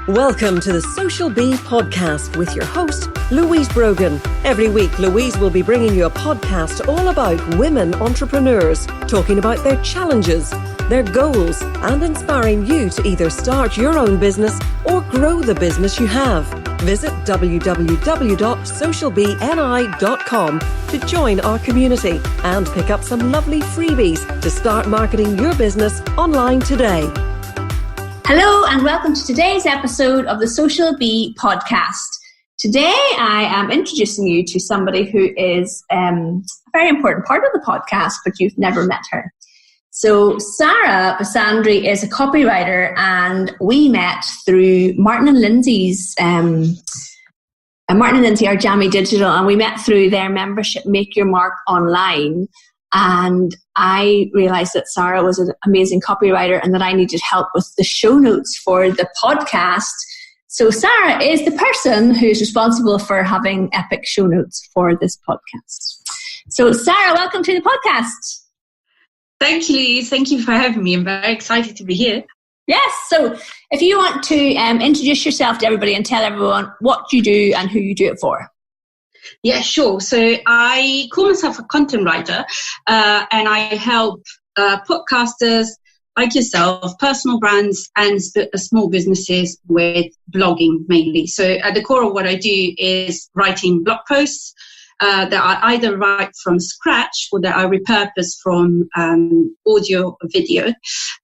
Welcome to the Social B podcast with your host, Louise Brogan. Every week, Louise will be bringing you a podcast all about women entrepreneurs, talking about their challenges, their goals, and inspiring you to either start your own business or grow the business you have. Visit www.socialbni.com to join our community and pick up some lovely freebies to start marketing your business online today. Hello and welcome to today's episode of the Social B podcast. Today I am introducing you to somebody who is a very important part of the podcast, but you've never met her. So Sara B is a copywriter, and we met through Martin and Lindsay's Martin and Lindsay are Jammy Digital, and we met through their membership Make Your Mark Online. And I realized that Sara was an amazing copywriter and that I needed help with the show notes for the podcast. So Sara is the person who's responsible for having epic show notes for this podcast. So Sara, welcome to the podcast. Thank you, Louise. Thank you for having me. I'm very excited to be here. Yes. So if you want to introduce yourself to everybody and tell everyone what you do and who you do it for. Yeah, sure. So I call myself a content writer, and I help podcasters like yourself, personal brands and small businesses with blogging mainly. So at the core of what I do is writing blog posts that I either write from scratch or that I repurpose from audio or video.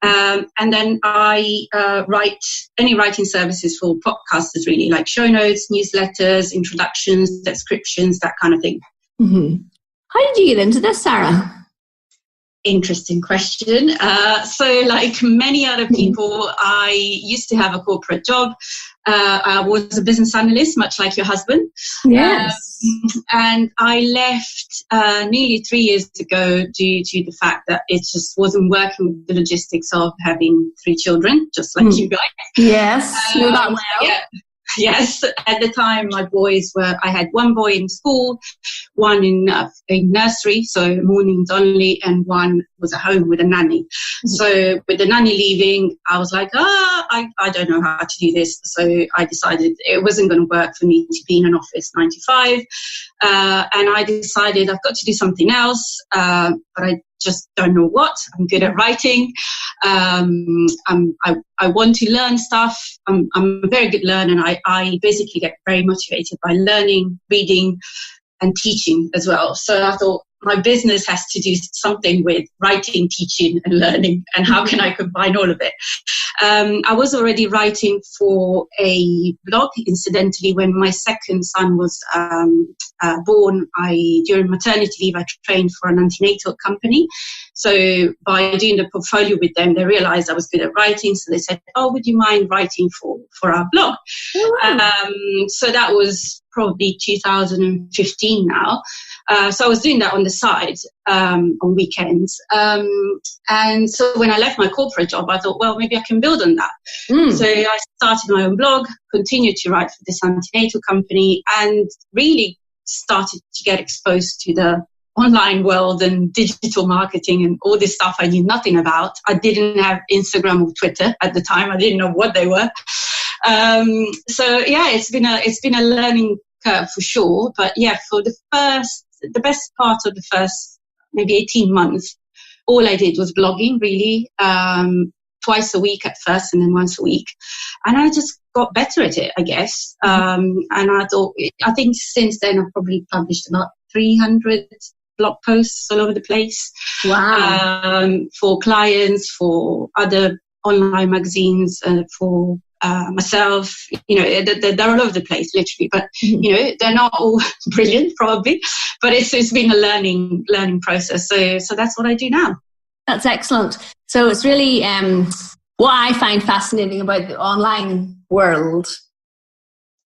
And then I write any writing services for podcasters, really, like show notes, newsletters, introductions, descriptions, that kind of thing. Mm-hmm. How did you get into this, Sara? Interesting question. So like many other people, I used to have a corporate job. I was a business analyst, much like your husband. Yes. And I left nearly 3 years ago due to the fact that it just wasn't working with the logistics of having 3 children, just like you guys. Yes, know that well. Yeah. Yes, at the time I had one boy in school, one in nursery, so mornings only, and one was at home with a nanny. Mm-hmm. So with the nanny leaving, I was like, I don't know how to do this. So I decided it wasn't going to work for me to be in an office 9 to 5. And I decided I've got to do something else, but I just don't know what. I'm good at writing. I want to learn stuff. I'm a very good learner, and I basically get very motivated by learning, reading, and teaching as well. So I thought my business has to do something with writing, teaching, and learning, and how can I combine all of it? I was already writing for a blog, incidentally, when my second son was born. During maternity leave, I trained for an antenatal company. So by doing the portfolio with them, they realized I was good at writing. So they said, would you mind writing for our blog? Oh, wow. So that was probably 2015 now. So I was doing that on the side on weekends. And so when I left my corporate job, I thought, well, maybe I can build on that. So I started my own blog, continued to write for this antenatal company, and really started to get exposed to the online world and digital marketing and all this stuff I knew nothing about. I didn't have Instagram or Twitter at the time. I didn't know what they were. So yeah, it's been a learning curve for sure. But yeah, for the best part of the first maybe 18 months, all I did was blogging, really, twice a week at first and then once a week. And I just got better at it, I guess. And I think since then I've probably published about 300 blog posts all over the place. Wow. For clients, for other online magazines, for myself, they're all over the place, literally. But they're not all brilliant, probably. But it's been a learning process. So that's what I do now. That's excellent. So it's really what I find fascinating about the online world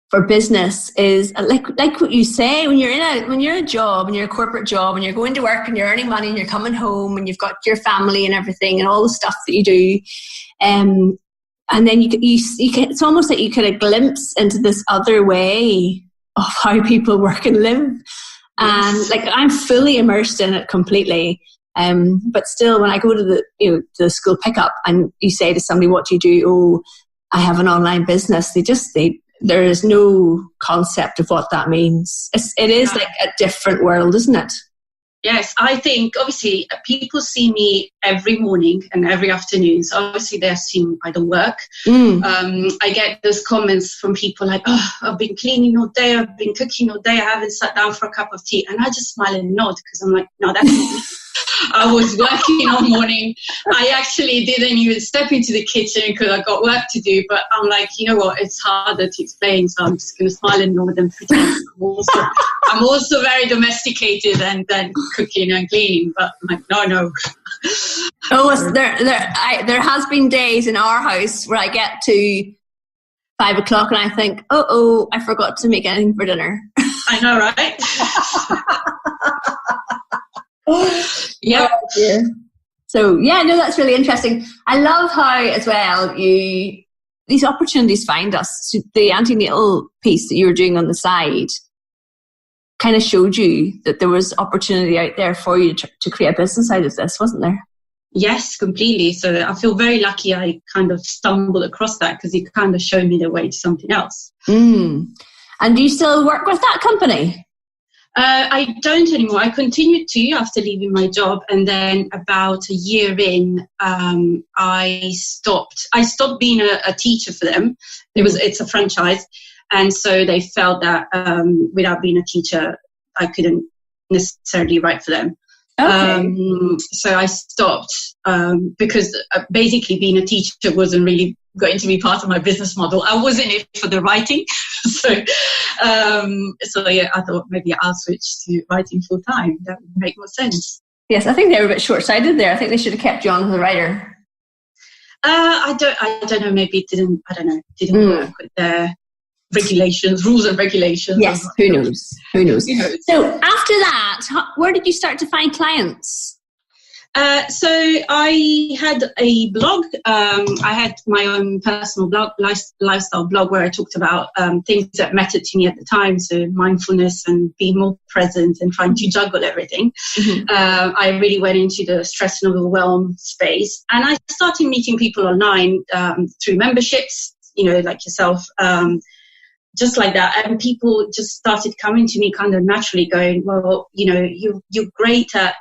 for business is like what you say, when you're in a job and you're a corporate job and you're going to work and you're earning money and you're coming home and you've got your family and everything and all the stuff that you do, and then you can, it's almost like you get a glimpse into this other way of how people work and live. And like I'm fully immersed in it completely. But still, when I go to the school pickup and you say to somebody, what do you do? Oh, I have an online business. There is no concept of what that means. It is like a different world, isn't it? Yes, I think obviously people see me every morning and every afternoon. So obviously they assume I don't work. I get those comments from people like, oh, I've been cleaning all day, I've been cooking all day, I haven't sat down for a cup of tea. And I just smile and nod because I'm like, no, that's not me. I was working all morning. I actually didn't even step into the kitchen because I got work to do. But I'm like, you know what? It's harder to explain. So I'm just going to smile and nod and pretend. I'm also very domesticated and then cooking and cleaning. But I'm like, no. Oh, there has been days in our house where I get to 5 o'clock and I think, oh, I forgot to make anything for dinner. I know, right? Yeah. So that's really interesting. I love how as well these opportunities find us. So the antenatal piece that you were doing on the side kind of showed you that there was opportunity out there for you to create a business out of this, wasn't there? Yes, completely. So I feel very lucky I kind of stumbled across that because it kind of showed me the way to something else. And do you still work with that company? I don't anymore. I continued to after leaving my job, and then about a year in, I stopped. I stopped being a teacher for them. It's a franchise, and so they felt that without being a teacher, I couldn't necessarily write for them. Okay. So I stopped because basically being a teacher wasn't really going to be part of my business model. I was in it for the writing. So I thought maybe I'll switch to writing full time. That would make more sense. Yes, I think they were a bit short-sighted there. I think they should have kept you on as a writer. I don't know. Maybe it didn't. I don't know. Didn't work with their rules and regulations. Yes, who knows? So after that, where did you start to find clients? So I had a blog. I had my own personal blog, lifestyle blog, where I talked about things that mattered to me at the time. So mindfulness and being more present and trying to juggle everything. I really went into the stress and overwhelm space. And I started meeting people online through memberships, like yourself. Just like that, and people just started coming to me kind of naturally going, well, you're great at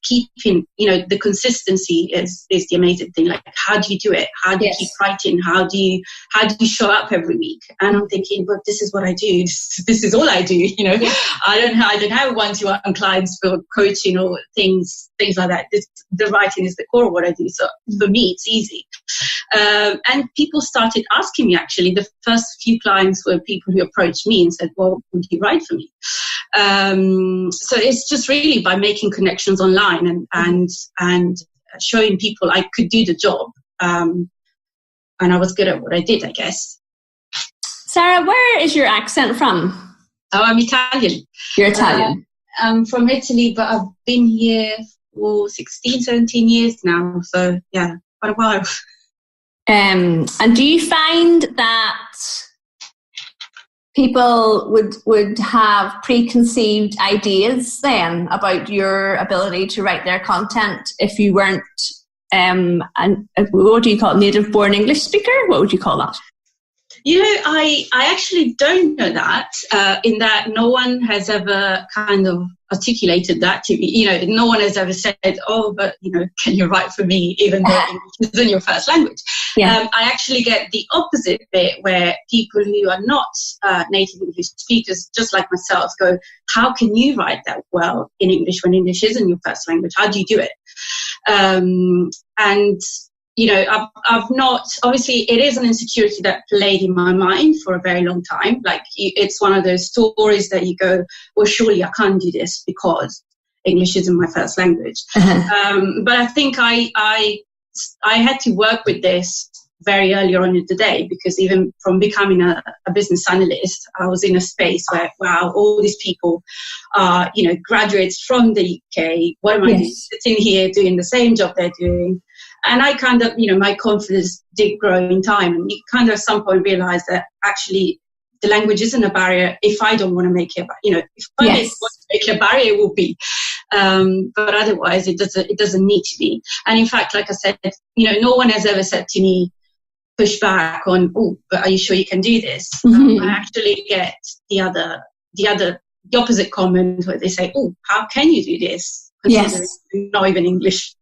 keeping, the consistency is the amazing thing. Like, how do you do it? How do you keep writing? How do you show up every week? And I'm thinking, but this is what I do. This is all I do. I don't have one-to-one clients for coaching or things like that. The writing is the core of what I do. So for me, it's easy. And people started asking me, actually, the first few clients were people who approached me and said, well, would you write for me? So it's just really by making connections online and showing people I could do the job. And I was good at what I did, I guess. Sarah, where is your accent from? Oh, I'm Italian. You're Italian. I'm from Italy, but I've been here for 16, 17 years now. So, yeah, quite a while. And do you find that people would have preconceived ideas then about your ability to write their content if you weren't, what do you call it, native-born English speaker? What would you call that? I actually don't know that, in that no one has ever kind of articulated that to me. No one has ever said, oh, but, can you write for me, even though English isn't your first language? Yeah. I actually get the opposite bit where people who are not native English speakers, just like myself, go, how can you write that well in English when English isn't your first language? How do you do it? I've not, obviously it is an insecurity that played in my mind for a very long time. Like it's one of those stories that you go, well, surely I can't do this because English isn't my first language. But I think I had to work with this very early on in the day, because even from becoming a business analyst, I was in a space where, wow, all these people are, graduates from the UK. What am I doing? Sitting here doing the same job they're doing? And I kind of, my confidence did grow in time. And you kind of at some point realize that actually the language isn't a barrier if I don't want to make it, if I want to make it a barrier, it will be. But otherwise it doesn't need to be. And in fact, like I said, no one has ever said to me, push back on, oh, but are you sure you can do this? I actually get the opposite comment where they say, oh, how can you do this? Considering not even English.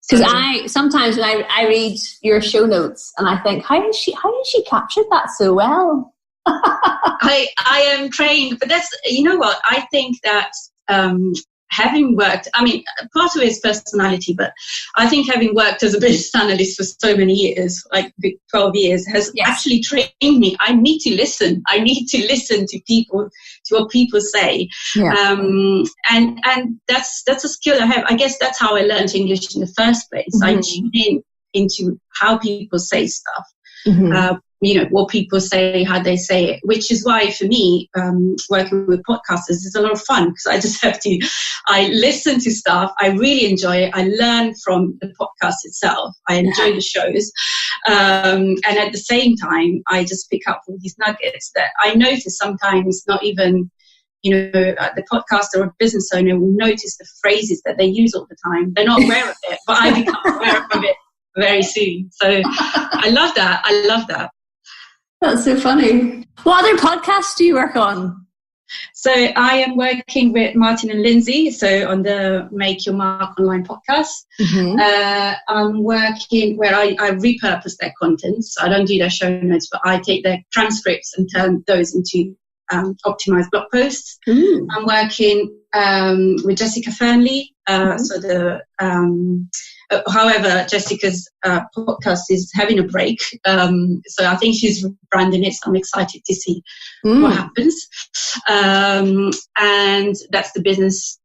Because sometimes when I read your show notes and I think, how did she captured that so well? I am trained, but that's, you know what, I think that having worked, I mean, part of it is personality, but I think having worked as a business analyst for so many years, like 12 years, has actually trained me. I need to listen. I need to listen to people, to what people say. And that's a skill I have. I guess that's how I learned English in the first place. I tune in into how people say stuff. What people say, how they say it, which is why for me, working with podcasters is a lot of fun, because I just I listen to stuff. I really enjoy it. I learn from the podcast itself. I enjoy the shows. And at the same time, I just pick up all these nuggets that I notice sometimes not even, the podcaster or business owner will notice the phrases that they use all the time. They're not aware of it, but I become aware of it very soon. So I love that. That's so funny. What other podcasts do you work on? So I am working with Martin and Lindsay, so on the Make Your Mark Online podcast. I'm working where I repurpose their content. So I don't do their show notes, but I take their transcripts and turn those into optimized blog posts. I'm working with Jessica Fernley. However, Jessica's podcast is having a break, so I think she's branding it. So I'm excited to see what happens. And that's the Business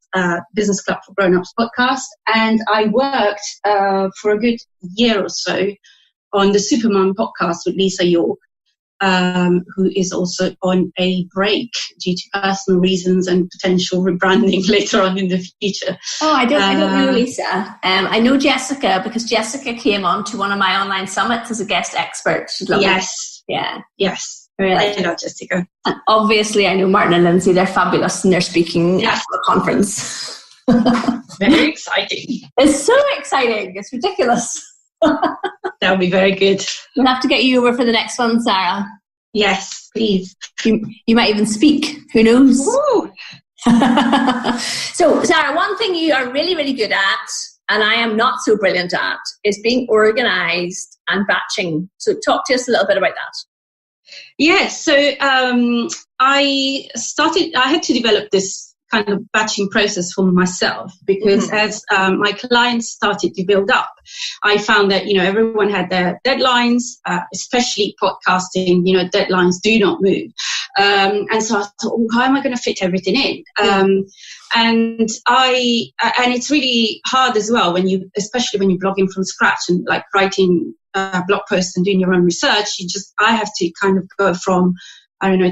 Club for Grown-Ups podcast. And I worked for a good year or so on the Supermom podcast with Lisa York, who is also on a break due to personal reasons and potential rebranding later on in the future. Oh, I don't know Lisa. I know Jessica because Jessica came on to one of my online summits as a guest expert. She's lovely. Yes. Yeah. Yes. Really. I love Jessica. And obviously, I know Martin and Lindsay. They're fabulous and they're speaking at the conference. Very exciting. It's so exciting. It's ridiculous. That'll be very good. We'll have to get you over for the next one, Sarah. Yes, please. You might even speak. Who knows? So, Sarah, one thing you are really, really good at, and I am not so brilliant at, is being organised and batching. So talk to us a little bit about that. Yes. So I had to develop this kind of batching process for myself because as my clients started to build up, I found that, everyone had their deadlines, especially podcasting, deadlines do not move. And so I thought, how am I going to fit everything in? And it's really hard as well especially when you're blogging from scratch and like writing blog posts and doing your own research. I have to kind of go from,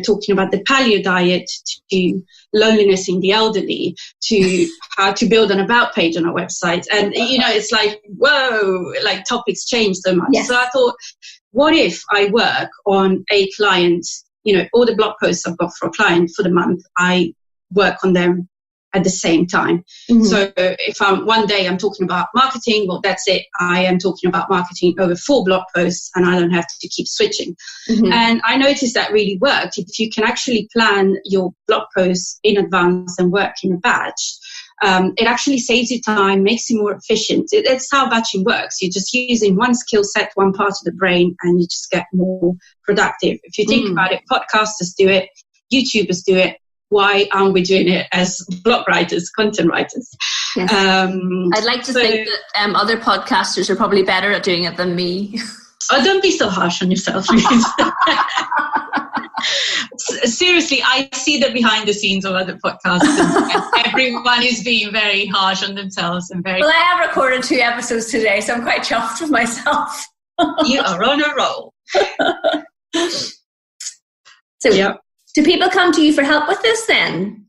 talking about the paleo diet to loneliness in the elderly to how to build an about page on a website. And, it's like, whoa, like topics change so much. Yes. So I thought, what if I work on a client, all the blog posts I've got for a client for the month, I work on them at the same time. So if one day I'm talking about marketing, well, that's it. I am talking about marketing over 4 blog posts and I don't have to keep switching. And I noticed that really worked. If you can actually plan your blog posts in advance and work in a batch, it actually saves you time, makes you more efficient. It's how batching works. You're just using one skill set, one part of the brain, and you just get more productive. If you think about it, podcasters do it, YouTubers do it. Why aren't we doing it as blog writers, content writers? Yes. I'd like to think that other podcasters are probably better at doing it than me. Oh, don't be so harsh on yourself, please. Seriously, I see the behind the scenes of other podcasts and everyone is being very harsh on themselves and very... Well, I have recorded 2 episodes today, so I'm quite chuffed with myself. You are on a roll. So, yeah. Do people come to you for help with this then?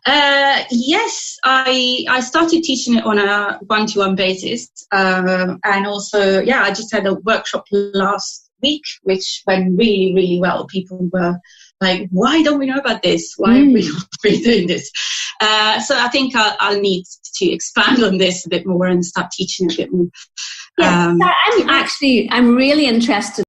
Yes, I started teaching it on a one-to-one basis. And also, I just had a workshop last week, which went really, really well. People were like, why don't we know about this? Why are we not doing this? So I think I'll need to expand on this a bit more and start teaching a bit more. Yes, I'm really interested